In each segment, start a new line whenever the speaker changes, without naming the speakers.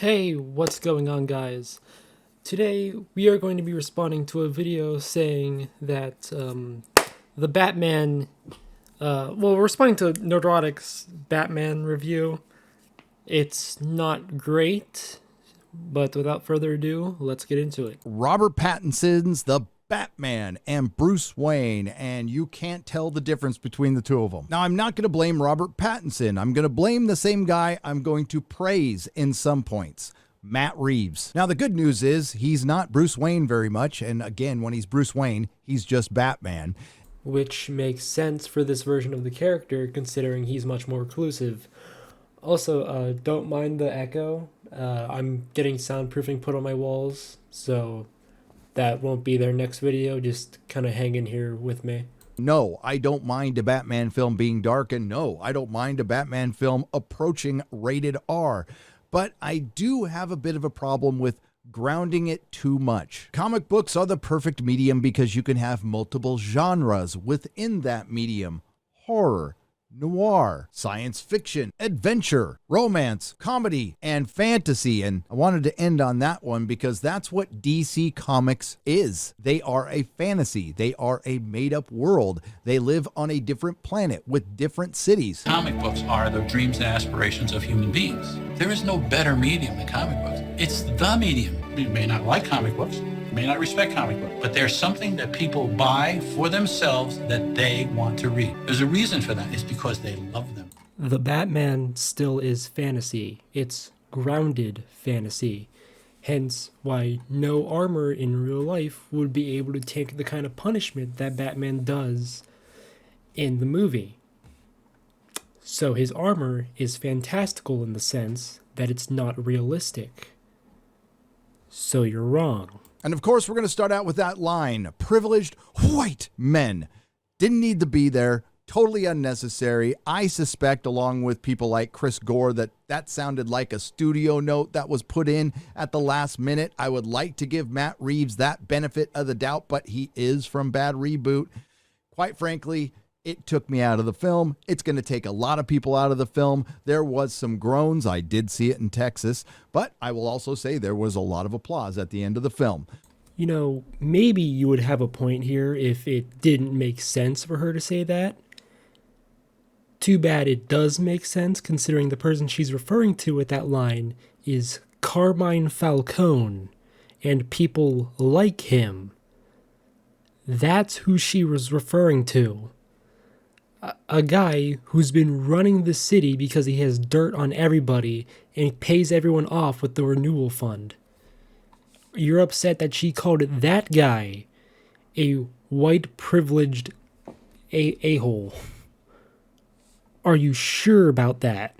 Hey, what's going on, guys? Today we are going to be responding to a video saying that the Batman. We're responding to Nerdrotic's Batman review. It's not great, but without further ado, let's get into it.
Robert Pattinson's The Batman and Bruce Wayne, and you can't tell the difference between the two of them. Now, I'm not going to blame Robert Pattinson. I'm going to blame the same guy I'm going to praise in some points. Matt Reeves. Now, the good news is he's not Bruce Wayne very much, and again, when he's Bruce Wayne, he's just Batman.
Which makes sense for this version of the character, considering he's much more reclusive. Also, don't mind the echo. I'm getting soundproofing put on my walls, so that won't be there next video. Just kind of hang in here with me.
No, I don't mind a Batman film being dark, and no, I don't mind a Batman film approaching rated R. But I do have a bit of a problem with grounding it too much. Comic books are the perfect medium because you can have multiple genres within that medium. Horror, noir, science fiction, adventure, romance, comedy, and fantasy. And I wanted to end on that one because that's what DC Comics is. They are a fantasy. They are a made-up world. They live on a different planet with different cities.
Comic books are the dreams and aspirations of human beings. There is no better medium than comic books. It's the medium. You may not like comic books, you may not respect comic books, but there's something that people buy for themselves that they want to read. There's a reason for that. It's because they love them.
The Batman still is fantasy. It's grounded fantasy. Hence why no armor in real life would be able to take the kind of punishment that Batman does in the movie. So his armor is fantastical in the sense that it's not realistic. So you're wrong.
And of course, we're going to start out with that line. Privileged white men didn't need to be there. Totally unnecessary. I suspect, along with people like Chris Gore, that sounded like a studio note that was put in at the last minute. I would like to give Matt Reeves that benefit of the doubt, but he is from Bad Reboot. Quite frankly, it took me out of the film. It's going to take a lot of people out of the film. There was some groans. I did see it in Texas, but I will also say there was a lot of applause at the end of the film.
You know, maybe you would have a point here if it didn't make sense for her to say that. Too bad it does make sense, considering the person she's referring to with that line is Carmine Falcone, and people like him. That's who she was referring to. A guy who's been running the city because he has dirt on everybody and he pays everyone off with the renewal fund. You're upset that she called it that guy a white privileged a-hole. Are you sure about that?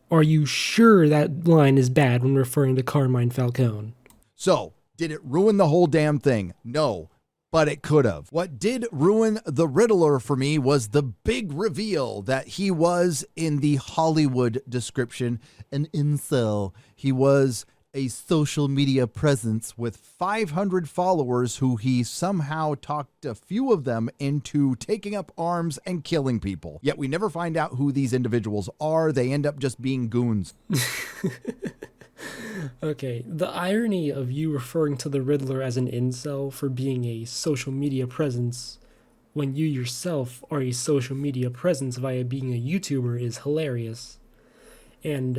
Are you sure that line is bad when referring to Carmine Falcone?
So, did it ruin the whole damn thing? No. But it could have. What did ruin the Riddler for me was the big reveal that he was, in the Hollywood description, an incel. He was a social media presence with 500 followers who he somehow talked a few of them into taking up arms and killing people. Yet we never find out who these individuals are. They end up just being goons.
Okay, the irony of you referring to the Riddler as an incel for being a social media presence when you yourself are a social media presence via being a YouTuber is hilarious. And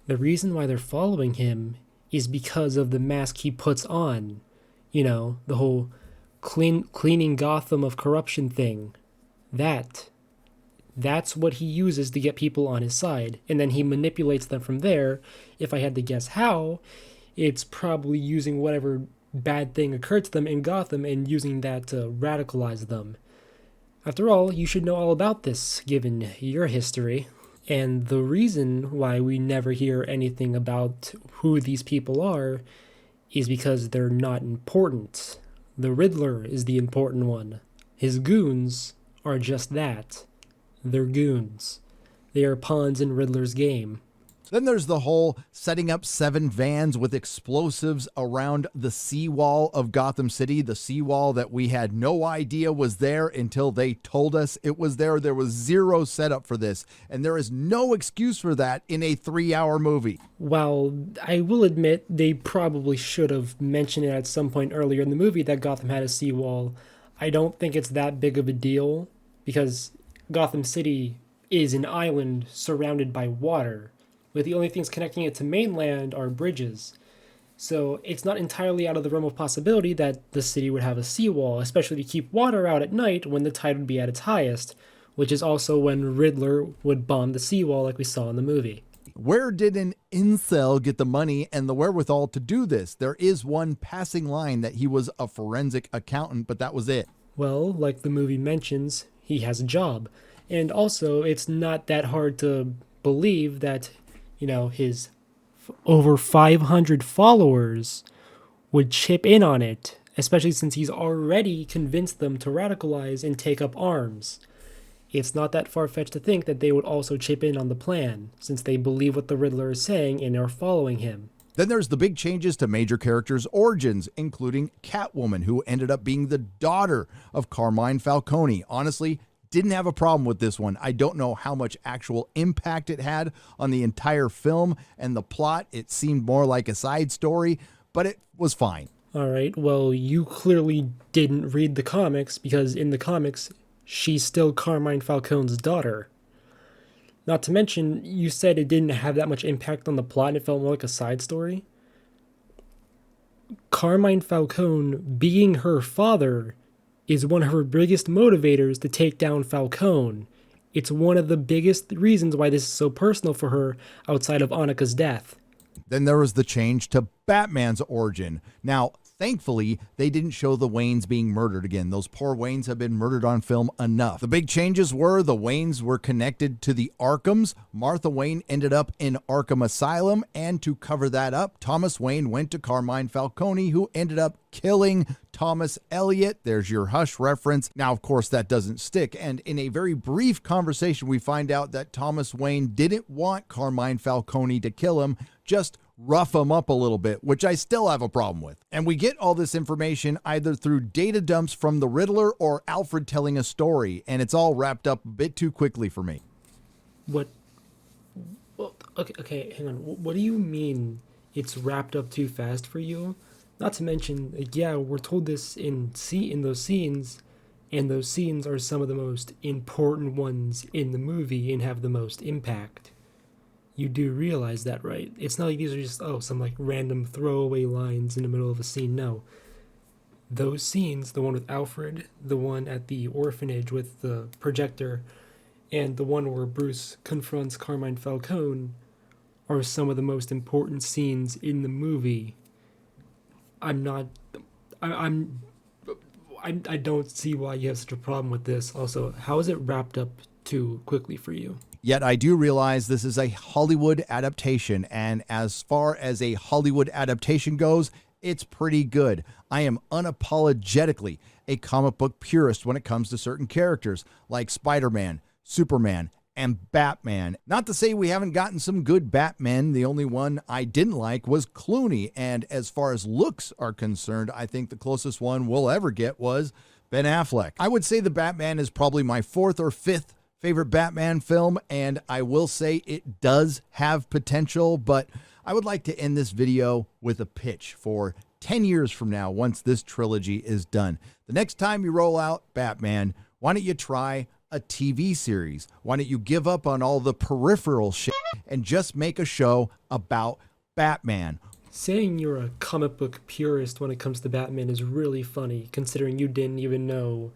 the reason why they're following him is because of the mask he puts on. You know, the whole cleaning Gotham of corruption thing. That's what he uses to get people on his side, and then he manipulates them from there. If I had to guess how, it's probably using whatever bad thing occurred to them in Gotham and using that to radicalize them. After all, you should know all about this, given your history. And the reason why we never hear anything about who these people are is because they're not important. The Riddler is the important one. His goons are just that. They're goons. They are pawns in Riddler's game.
Then there's the whole setting up 7 vans with explosives around the seawall of Gotham City, the seawall that we had no idea was there until they told us it was there. There was zero setup for this, and there is no excuse for that in a 3-hour movie.
While I will admit they probably should have mentioned it at some point earlier in the movie that Gotham had a seawall, I don't think it's that big of a deal because Gotham City is an island surrounded by water, with the only things connecting it to mainland are bridges. So it's not entirely out of the realm of possibility that the city would have a seawall, especially to keep water out at night when the tide would be at its highest, which is also when Riddler would bomb the seawall like we saw in the movie.
Where did an incel get the money and the wherewithal to do this? There is one passing line that he was a forensic accountant, but that was it.
Well, like the movie mentions, he has a job. And also, it's not that hard to believe that, his over 500 followers would chip in on it, especially since he's already convinced them to radicalize and take up arms. It's not that far-fetched to think that they would also chip in on the plan, since they believe what the Riddler is saying and are following him.
Then there's the big changes to major characters' origins, including Catwoman, who ended up being the daughter of Carmine Falcone. Honestly, didn't have a problem with this one. I don't know how much actual impact it had on the entire film and the plot. It seemed more like a side story, but it was fine.
All right, well, you clearly didn't read the comics, because in the comics, she's still Carmine Falcone's daughter. Not to mention, you said it didn't have that much impact on the plot and it felt more like a side story. Carmine Falcone being her father is one of her biggest motivators to take down Falcone. It's one of the biggest reasons why this is so personal for her outside of Annika's death.
Then there was the change to Batman's origin. Now, thankfully, they didn't show the Waynes being murdered again. Those poor Waynes have been murdered on film enough. The big changes were the Waynes were connected to the Arkhams. Martha Wayne ended up in Arkham Asylum, and to cover that up, Thomas Wayne went to Carmine Falcone, who ended up killing Thomas Elliot. There's your Hush reference. Now, of course, that doesn't stick. And in a very brief conversation, we find out that Thomas Wayne didn't want Carmine Falcone to kill him, just rough him up a little bit, which I still have a problem with. And we get all this information either through data dumps from the Riddler or Alfred telling a story, and it's all wrapped up a bit too quickly for me.
What? Well, okay, hang on. What do you mean it's wrapped up too fast for you? Not to mention, yeah, we're told this in those scenes, and those scenes are some of the most important ones in the movie and have the most impact. You do realize that, right? It's not like these are just, some like random throwaway lines in the middle of a scene. No. Those scenes, the one with Alfred, the one at the orphanage with the projector, and the one where Bruce confronts Carmine Falcone, are some of the most important scenes in the movie. I don't see why you have such a problem with this. Also, how is it wrapped up too quickly for you?
Yet I do realize this is a Hollywood adaptation, and as far as a Hollywood adaptation goes, it's pretty good. I am unapologetically a comic book purist when it comes to certain characters like Spider-Man, Superman, and Batman. Not to say we haven't gotten some good Batmen. The only one I didn't like was Clooney, and as far as looks are concerned, I think the closest one we'll ever get was Ben Affleck. I would say The Batman is probably my 4th or 5th favorite Batman film, and I will say it does have potential, but I would like to end this video with a pitch for 10 years from now once this trilogy is done. The next time you roll out Batman, why don't you try a TV series? Why don't you give up on all the peripheral shit and just make a show about Batman?
Saying you're a comic book purist when it comes to Batman is really funny, considering you didn't even know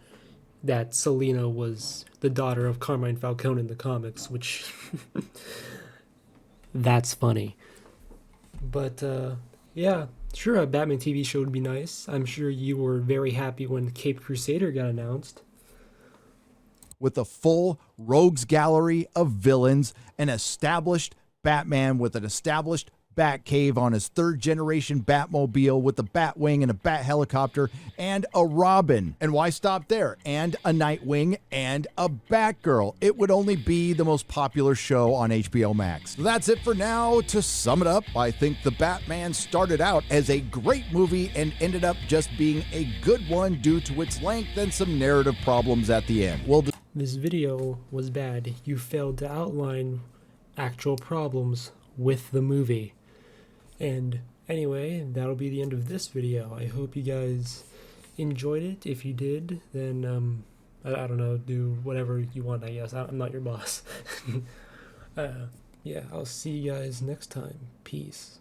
that Selina was the daughter of Carmine Falcone in the comics, which that's funny. But yeah, sure, a Batman TV show would be nice. I'm sure you were very happy when Caped Crusader got announced.
With a full rogues gallery of villains, an established Batman with an established Batcave on his third generation Batmobile with a Batwing and a Bat helicopter and a Robin. And why stop there? And a Nightwing and a Batgirl. It would only be the most popular show on HBO Max. So that's it for now. To sum it up, I think The Batman started out as a great movie and ended up just being a good one due to its length and some narrative problems at the end.
This video was bad. You failed to outline actual problems with the movie. And anyway, that'll be the end of this video. I hope you guys enjoyed it. If you did, then I don't know, do whatever you want, I guess. I'm not your boss. Yeah, I'll see you guys next time. Peace.